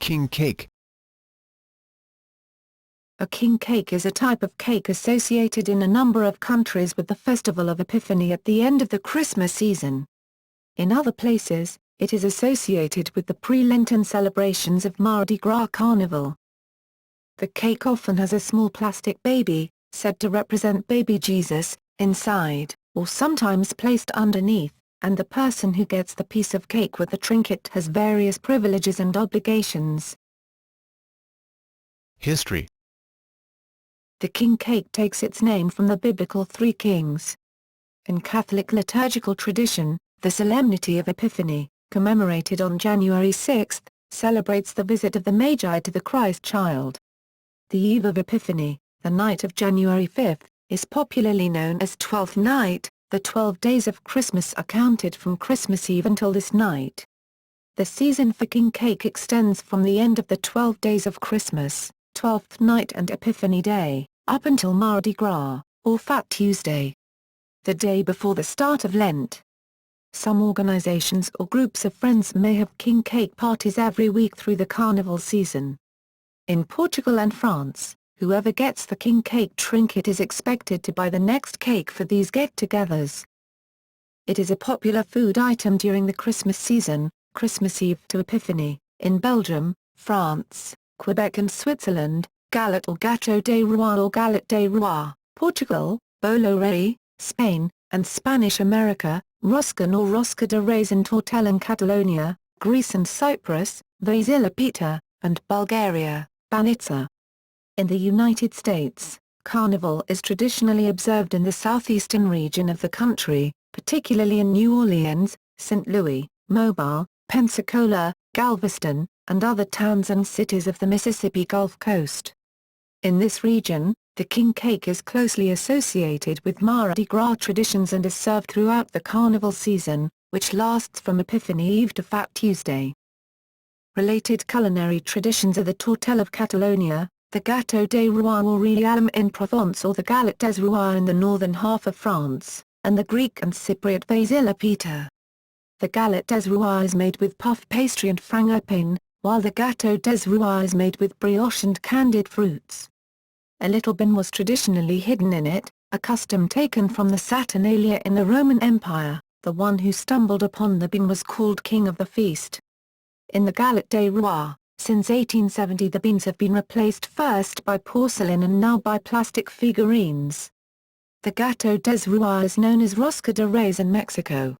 king cake? A king cake is a type of cake associated in a number of countries with the festival of Epiphany at the end of the Christmas season. In other places, it is associated with the pre-Lenten celebrations of Mardi Gras Carnival. The cake often has a small plastic baby, said to represent baby Jesus, inside, or sometimes placed underneath, and the person who gets the piece of cake with the trinket has various privileges and obligations. History. The king cake takes its name from the biblical three kings. In Catholic liturgical tradition, the Solemnity of Epiphany, commemorated on January 6, celebrates the visit of the Magi to the Christ child. The eve of Epiphany, the night of January 5, is popularly known as Twelfth Night. The 12 days of Christmas are counted from Christmas Eve until this night. The season for king cake extends from the end of the 12 days of Christmas, Twelfth Night and Epiphany Day, up until Mardi Gras, or Fat Tuesday, the day before the start of Lent. Some organizations or groups of friends may have king cake parties every week through the Carnival season. In Portugal and France, whoever gets the king cake trinket is expected to buy the next cake for these get-togethers. It is a popular food item during the Christmas season, Christmas Eve to Epiphany, in Belgium, France, Quebec and Switzerland, galette or gâteau de roi or galette de roi, Portugal, bolo rei, Spain, and Spanish America, roscan or rosca de raisin tortell in Catalonia, Greece and Cyprus, vasilja pita, and Bulgaria, banitsa. In the United States, Carnival is traditionally observed in the southeastern region of the country, particularly in New Orleans, St. Louis, Mobile, Pensacola, Galveston, and other towns and cities of the Mississippi Gulf Coast. In this region, the king cake is closely associated with Mardi Gras traditions and is served throughout the Carnival season, which lasts from Epiphany Eve to Fat Tuesday. Related culinary traditions are the tortell of Catalonia, the gâteau de roi or realm in Provence or the galette des rois in the northern half of France, and the Greek and Cypriot vasilja pita. The galette des rois is made with puff pastry and frangipane, while the gâteau des rois is made with brioche and candied fruits. A little bin was traditionally hidden in it, a custom taken from the Saturnalia in the Roman Empire. The one who stumbled upon the bin was called king of the feast. In the galette des rois, since 1870 the beans have been replaced first by porcelain and now by plastic figurines. The gâteau des rois is known as rosca de reyes in Mexico.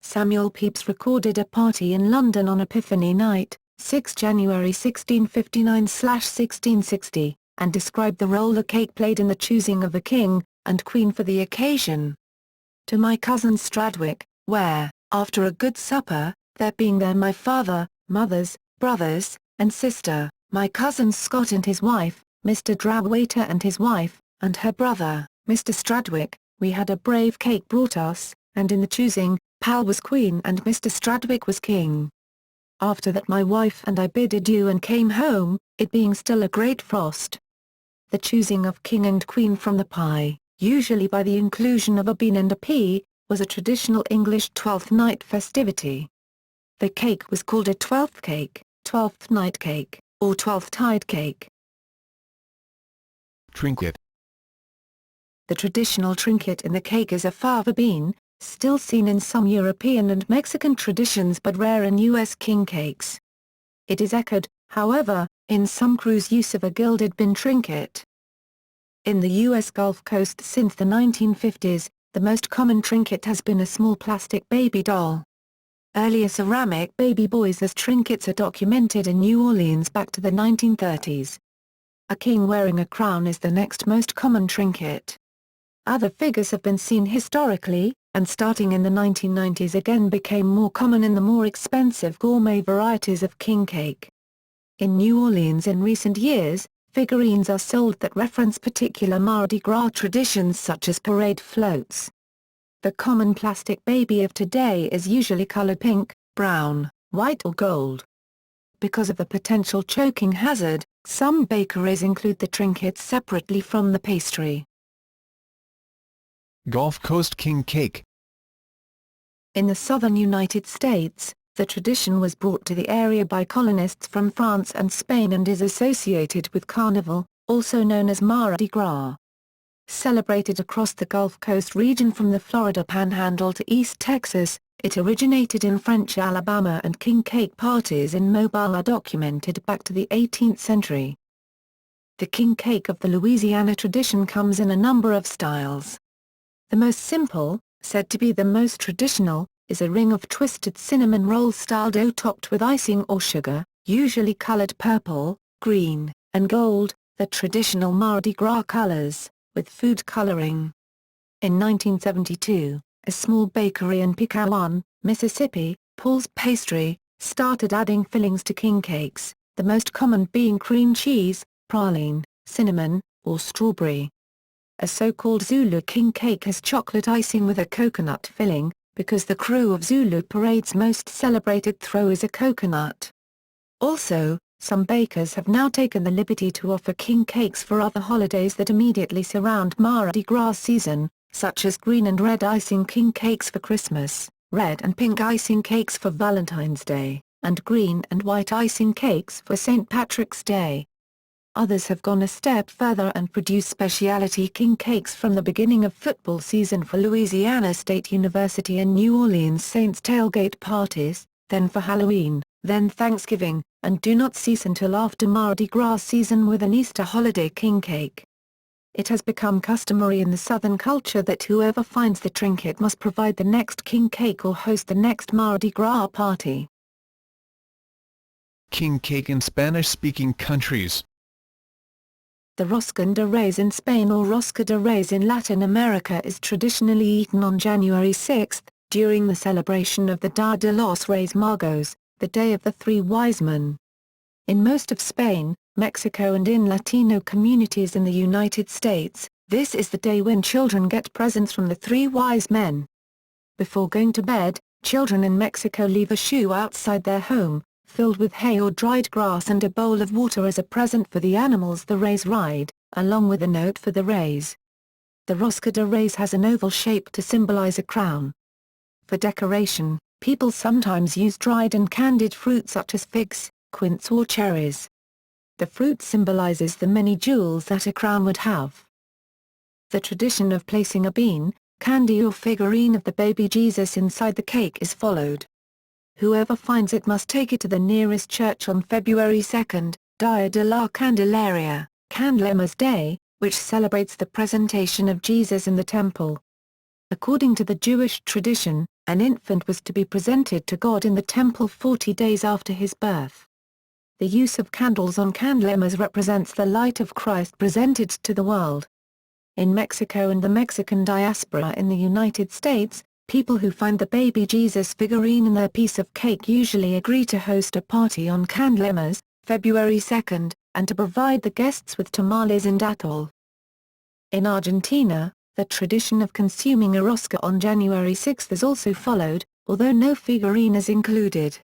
Samuel Pepys recorded a party in London on Epiphany night, 6 January 1659/1660, and described the role the cake played in the choosing of a king and queen for the occasion. To my cousin Stradwick, where, after a good supper, there being there my father, mothers, brothers, and sister, my cousins Scott and his wife, Mr. Drabwaiter and his wife, and her brother, Mr. Stradwick, we had a brave cake brought us, and in the choosing, Pal was queen and Mr. Stradwick was king. After that my wife and I bid adieu and came home, it being still a great frost. The choosing of king and queen from the pie, usually by the inclusion of a bean and a pea, was a traditional English Twelfth Night festivity. The cake was called a Twelfth Cake, Twelfth Night Cake, or Twelfth Tide Cake. Trinket. The traditional trinket in the cake is a fava bean, still seen in some European and Mexican traditions but rare in U.S. king cakes. It is echoed, however, in some crews' use of a gilded bean trinket. In the U.S. Gulf Coast since the 1950s, the most common trinket has been a small plastic baby doll. Earlier ceramic baby boys as trinkets are documented in New Orleans back to the 1930s. A king wearing a crown is the next most common trinket. Other figures have been seen historically, and starting in the 1990s again became more common in the more expensive gourmet varieties of king cake. In New Orleans in recent years, figurines are sold that reference particular Mardi Gras traditions such as parade floats. The common plastic baby of today is usually colored pink, brown, white or gold. Because of the potential choking hazard, some bakeries include the trinkets separately from the pastry. Gulf Coast king cake. In the southern United States, The tradition was brought to the area by colonists from France and Spain and is associated with Carnival, also known as Mardi Gras. Celebrated across the Gulf Coast region from the Florida Panhandle to East Texas, it originated in French Alabama, and king cake parties in Mobile are documented back to the 18th century. The king cake of the Louisiana tradition comes in a number of styles. The most simple, said to be the most traditional, is a ring of twisted cinnamon roll-style dough topped with icing or sugar, usually colored purple, green, and gold, the traditional Mardi Gras colors, with food coloring. In 1972, a small bakery in Picawan, Mississippi, Paul's Pastry, started adding fillings to king cakes, the most common being cream cheese, praline, cinnamon, or strawberry. A so-called Zulu king cake has chocolate icing with a coconut filling, because the crew of Zulu Parade's most celebrated throw is a coconut. Also, some bakers have now taken the liberty to offer king cakes for other holidays that immediately surround Mardi Gras season, such as green and red icing king cakes for Christmas, red and pink icing cakes for Valentine's Day, and green and white icing cakes for St. Patrick's Day. Others have gone a step further and produce specialty king cakes from the beginning of football season for Louisiana State University and New Orleans Saints tailgate parties, then for Halloween, then Thanksgiving, and do not cease until after Mardi Gras season with an Easter holiday king cake. It has become customary in the Southern culture that whoever finds the trinket must provide the next king cake or host the next Mardi Gras party. King cake in Spanish-speaking countries. The Roscón de Reyes in Spain or Rosca de Reyes in Latin America is traditionally eaten on January 6, during the celebration of the Dia de los Reyes Magos, the Day of the Three Wise Men. In most of Spain, Mexico and in Latino communities in the United States, this is the day when children get presents from the Three Wise Men. Before going to bed, children in Mexico leave a shoe outside their home, filled with hay or dried grass and a bowl of water as a present for the animals the Reyes ride, along with a note for the Reyes. The Rosca de Reyes has an oval shape to symbolize a crown. For decoration, people sometimes use dried and candied fruit such as figs, quince or cherries. The fruit symbolizes the many jewels that a crown would have. The tradition of placing a bean, candy or figurine of the baby Jesus inside the cake is followed. Whoever finds it must take it to the nearest church on February 2, Dia de la Candelaria, Candlemas Day, which celebrates the presentation of Jesus in the temple. According to the Jewish tradition, an infant was to be presented to God in the temple 40 days after his birth. The use of candles on Candlemas represents the light of Christ presented to the world. In Mexico and the Mexican diaspora in the United States, people who find the baby Jesus figurine in their piece of cake usually agree to host a party on Candlemas, February 2, and to provide the guests with tamales and atole. In Argentina, the tradition of consuming a rosca on January 6 is also followed, although no figurine is included.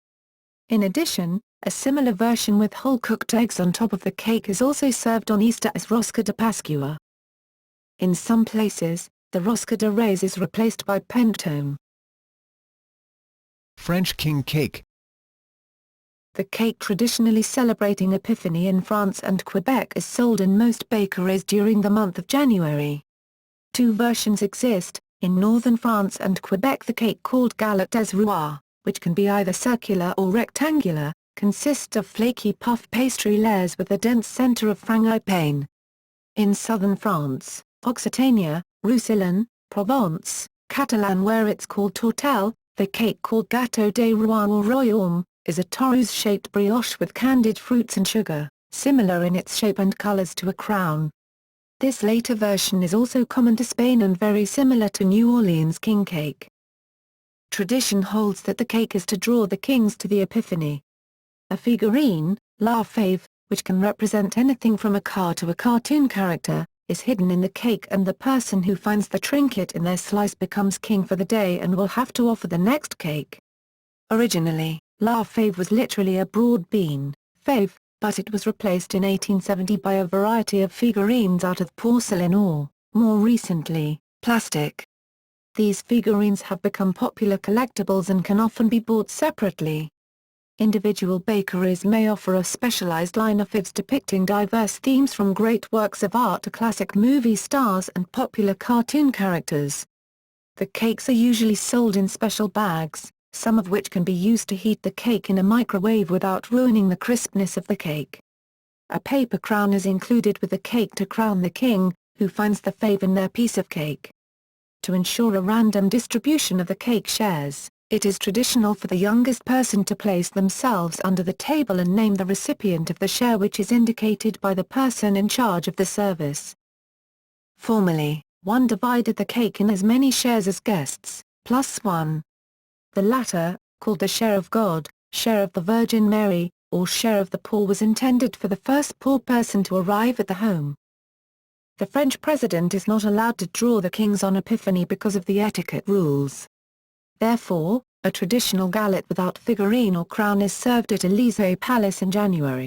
In addition, a similar version with whole cooked eggs on top of the cake is also served on Easter as Rosca de Pascua. In some places, the Rosca de Reyes is replaced by Pentone. French king cake. The cake traditionally celebrating Epiphany in France and Quebec is sold in most bakeries during the month of January. Two versions exist: in northern France and Quebec the cake called galette des rois, which can be either circular or rectangular, consists of flaky puff pastry layers with a dense center of frangipane. In southern France, Occitania, Roussillon, Provence, Catalan where it's called tourtelle, the cake called gâteau des rois or royaume, is a torus-shaped brioche with candied fruits and sugar, similar in its shape and colors to a crown. This later version is also common to Spain and very similar to New Orleans king cake. Tradition holds that the cake is to draw the kings to the Epiphany. A figurine, la fève, which can represent anything from a car to a cartoon character, is hidden in the cake and the person who finds the trinket in their slice becomes king for the day and will have to offer the next cake. Originally, la fève was literally a broad bean, fève, but it was replaced in 1870 by a variety of figurines out of porcelain or, more recently, plastic. These figurines have become popular collectibles and can often be bought separately. Individual bakeries may offer a specialized line of figures depicting diverse themes from great works of art to classic movie stars and popular cartoon characters. The cakes are usually sold in special bags, some of which can be used to heat the cake in a microwave without ruining the crispness of the cake. A paper crown is included with the cake to crown the king, who finds the fave in their piece of cake. To ensure a random distribution of the cake shares, it is traditional for the youngest person to place themselves under the table and name the recipient of the share, which is indicated by the person in charge of the service. Formerly, one divided the cake in as many shares as guests, plus one. The latter, called the share of God, share of the Virgin Mary, or share of the poor, was intended for the first poor person to arrive at the home. The French president is not allowed to draw the kings on Epiphany because of the etiquette rules. Therefore, a traditional galette without figurine or crown is served at Élysée Palace in January.